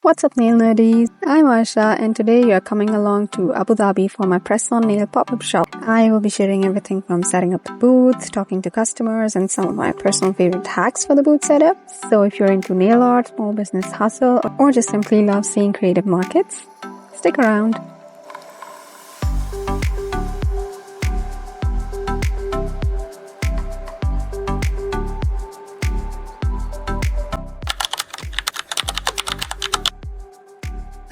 What's up, nail nerdies? I'm Arsha, and today you are coming along to Abu Dhabi for my press-on nail pop-up shop. I will be sharing everything from setting up the booth, talking to customers, and some of my personal favorite hacks for the booth setup. So if you're into nail art, small business hustle, or just simply love seeing creative markets, stick around.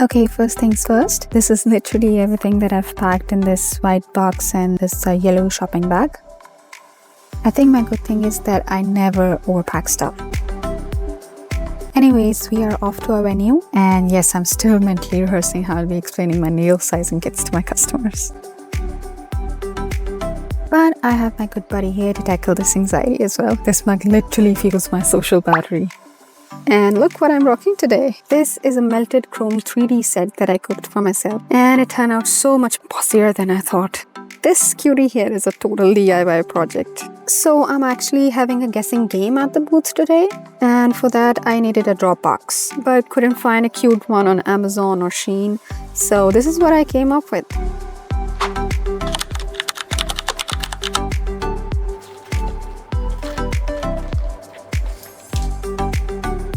Okay, first things first. This is literally everything that I've packed in this white box and this yellow shopping bag. I think my good thing is that I never overpack stuff. Anyways, we are off to our venue, and yes, I'm still mentally rehearsing how I'll be explaining my nail sizing kits to my customers. But I have my good buddy here to tackle this anxiety as well. This mug literally fuels my social battery. And look what I'm rocking today. This is a melted chrome 3D set that I cooked for myself, and it turned out so much bossier than I thought. This cutie here is a total DIY project. So I'm actually having a guessing game at the booth today, and for that I needed a drop box, but couldn't find a cute one on Amazon or Shein. So this is what I came up with.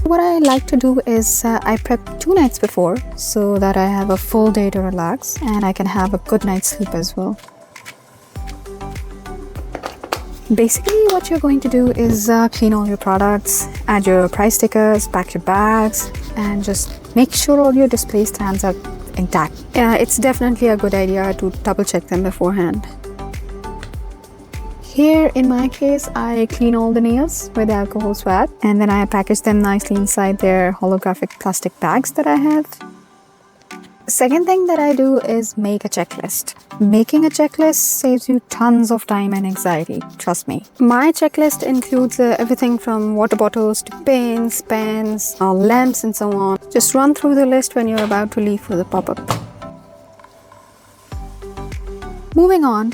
What I like to do is I prep 2 nights before so that I have a full day to relax and I can have a good night's sleep as well. Basically, what you're going to do is clean all your products, add your price stickers, pack your bags, and just make sure all your display stands are intact. It's definitely a good idea to double check them beforehand. Here, in my case, I clean all the nails with alcohol swab, and then I package them nicely inside their holographic plastic bags that I have. The second thing that I do is make a checklist. Making a checklist saves you tons of time and anxiety, trust me. My checklist includes everything from water bottles to pins, pens, lamps, and so on. Just run through the list when you're about to leave for the pop-up. Moving on,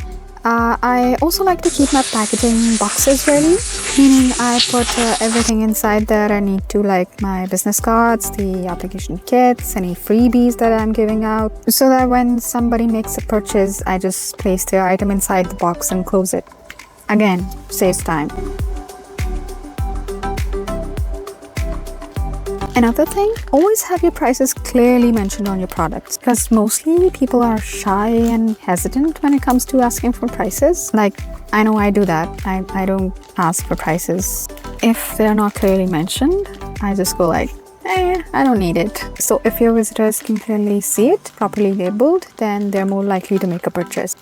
I also like to keep my packaging boxes ready, meaning I put everything inside that I need to, like my business cards, the application kits, any freebies that I'm giving out, so that when somebody makes a purchase, I just place their item inside the box and close it. Again, saves time. Another thing, always have your prices clearly mentioned on your products, because mostly people are shy and hesitant when it comes to asking for prices. Like, I know I do that. I don't ask for prices. If they're not clearly mentioned, I just go like, I don't need it. So if your visitors can clearly see it, properly labeled, then they're more likely to make a purchase.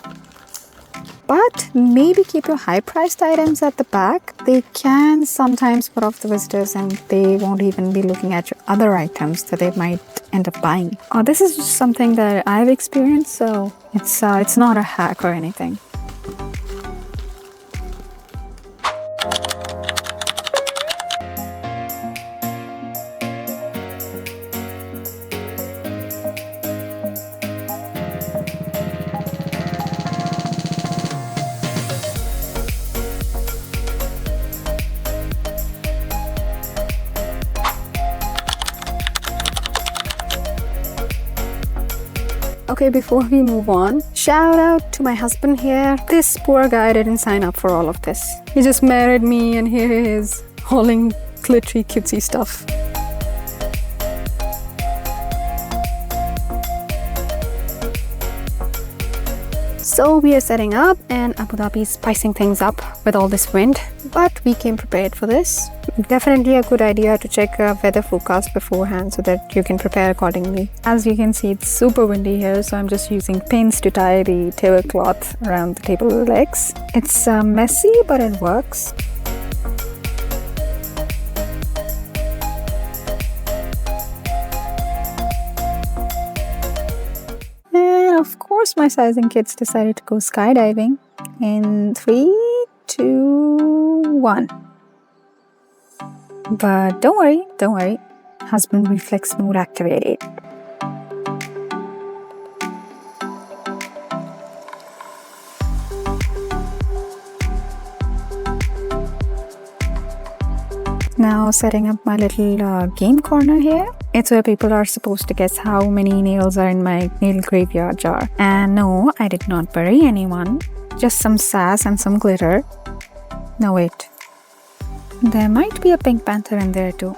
But maybe keep your high-priced items at the back. They can sometimes put off the visitors and they won't even be looking at your other items that they might end up buying. This is just something that I've experienced, so it's not a hack or anything. Okay, before we move on, shout out to my husband here. This poor guy didn't sign up for all of this. He just married me and here he is hauling glittery cutesy stuff. So we are setting up and Abu Dhabi is spicing things up with all this wind, but we came prepared for this. Definitely a good idea to check a weather forecast beforehand so that you can prepare accordingly. As you can see, it's super windy here, so I'm just using pins to tie the tablecloth around the table legs. It's messy, but it works. And of course, my sizing kids decided to go skydiving in 3, 2, 1. But don't worry, husband reflex mode activated. Now setting up my little game corner here. It's where people are supposed to guess how many nails are in my nail graveyard jar. And no, I did not bury anyone. Just some sass and some glitter. No, wait. There might be a pink panther in there too.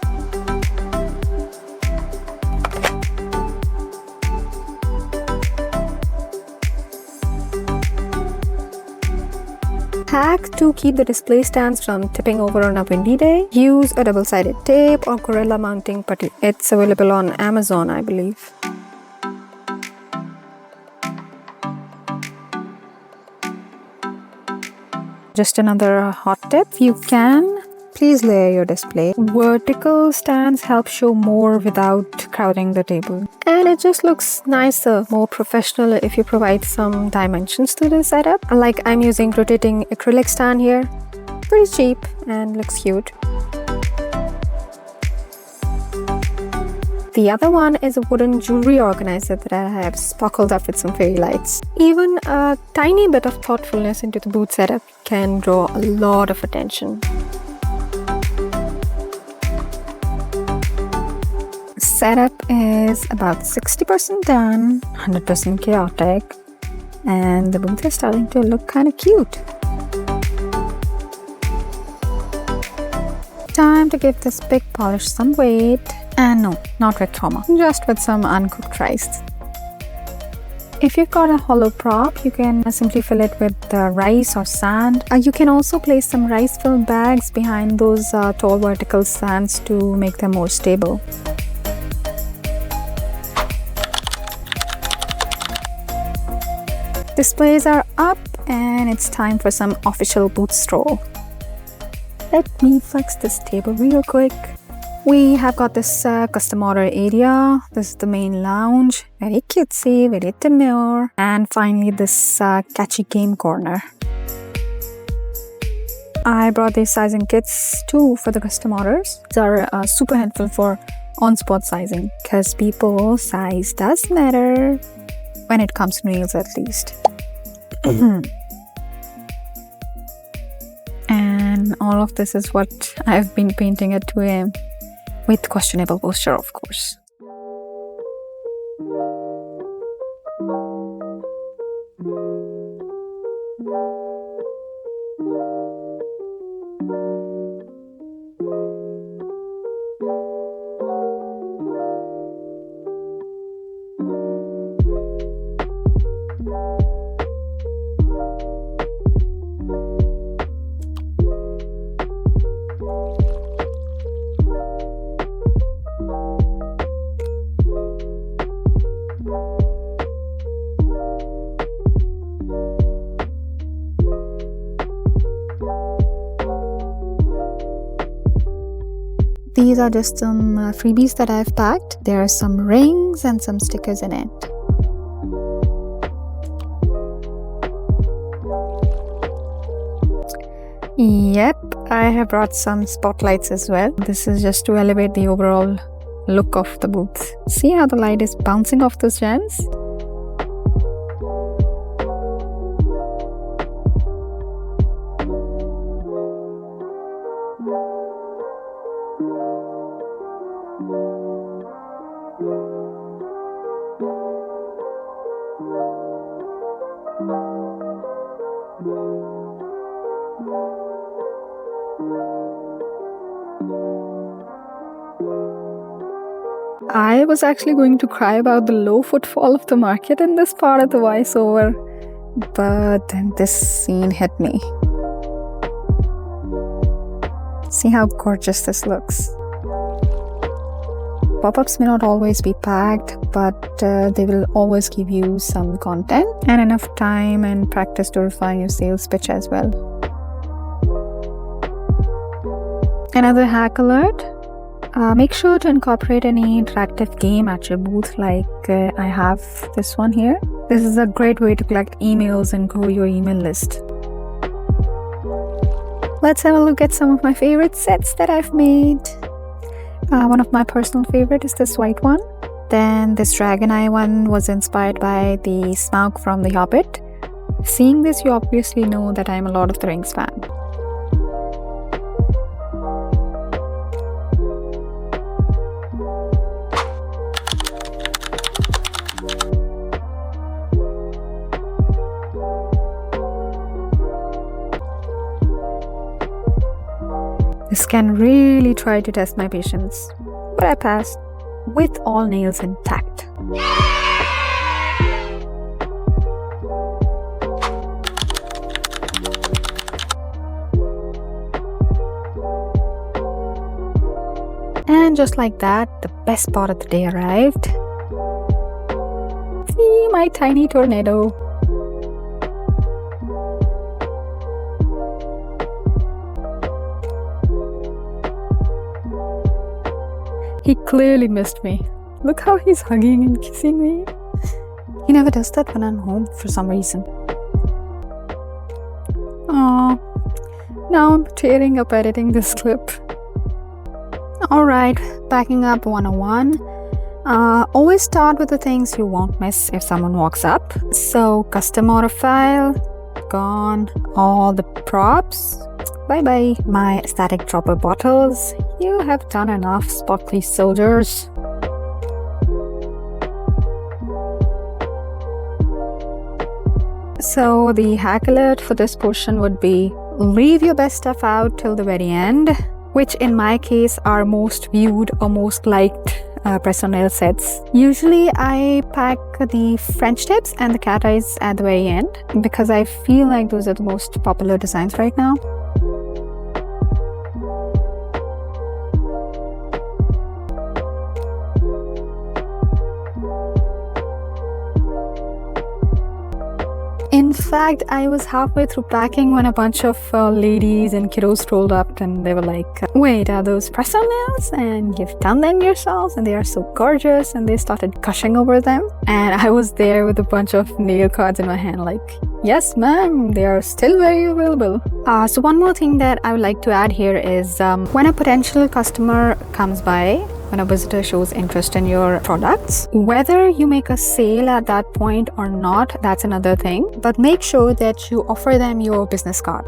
Hack to keep the display stands from tipping over on a windy day. Use a double-sided tape or Gorilla mounting putty. It's available on Amazon, I believe. Just another hot tip. You can please layer your display. Vertical stands help show more without crowding the table. And it just looks nicer, more professional if you provide some dimensions to the setup. Like I'm using rotating acrylic stand here. Pretty cheap and looks cute. The other one is a wooden jewelry organizer that I have sparkled up with some fairy lights. Even a tiny bit of thoughtfulness into the booth setup can draw a lot of attention. Setup is about 60% done, 100% chaotic, and the booth is starting to look kind of cute. Time to give this big polish some weight. And no, not with trauma, just with some uncooked rice. If you've got a hollow prop, you can simply fill it with rice or sand. You can also place some rice-filled bags behind those tall vertical stands to make them more stable. Displays are up and it's time for some official booth stroll. Let me flex this table real quick. We have got this custom order area. This is the main lounge. Very cutesy, very demure. And finally this catchy game corner. I brought these sizing kits too for the custom orders. These are super helpful for on-spot sizing because people's size does matter when it comes to nails at least. And all of this is what I've been painting at 2 a.m. with questionable posture, of course. These are just some freebies that I've packed. There are some rings and some stickers in it. Yep, I have brought some spotlights as well. This is just to elevate the overall look of the booth. See how the light is bouncing off those gems? I was actually going to cry about the low footfall of the market in this part of the voiceover, but then this scene hit me. See how gorgeous this looks. Pop-ups may not always be packed, but they will always give you some content and enough time and practice to refine your sales pitch as well. Another hack alert. Make sure to incorporate any interactive game at your booth, like I have this one here. This is a great way to collect emails and grow your email list. Let's have a look at some of my favorite sets that I've made. One of my personal favorite is this white one. Then this dragon eye one was inspired by the Smaug from The Hobbit. Seeing this, you obviously know that I'm a Lord of the Rings fan. can really try to test my patience. But I passed with all nails intact. And just like that, the best part of the day arrived. See my tiny tornado. He clearly missed me. Look how he's hugging and kissing me. He never does that when I'm home for some reason. Aww. Now I'm tearing up editing this clip. Alright, backing up 101. Always start with the things you won't miss if someone walks up. So, custom order file, gone. All the props, bye bye. My static dropper bottles, you have done enough, sparkly soldiers. So, the hack alert for this portion would be leave your best stuff out till the very end, which in my case are most viewed or most liked press-on nail sets. Usually I pack the French tips and the cat eyes at the very end because I feel like those are the most popular designs right now. In fact, I was halfway through packing when a bunch of ladies and kiddos rolled up and they were like, wait, are those press-on nails? And you've done them yourselves and they are so gorgeous, and they started gushing over them. And I was there with a bunch of nail cards in my hand like, yes ma'am, they are still very available. So one more thing that I would like to add here is when a potential customer comes by, when a visitor shows interest in your products, whether you make a sale at that point or not, that's another thing, but make sure that you offer them your business card.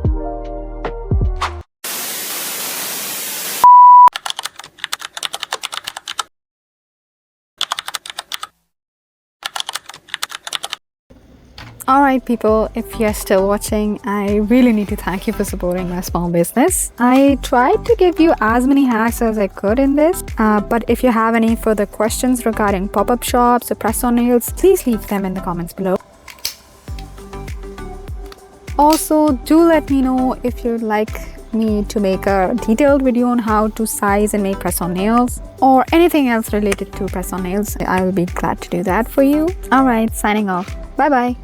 Alright people, if you're still watching, I really need to thank you for supporting my small business. I tried to give you as many hacks as I could in this, but if you have any further questions regarding pop-up shops or press-on nails, please leave them in the comments below. Also, do let me know if you'd like me to make a detailed video on how to size and make press-on nails or anything else related to press-on nails. I will be glad to do that for you. Alright, signing off. Bye bye.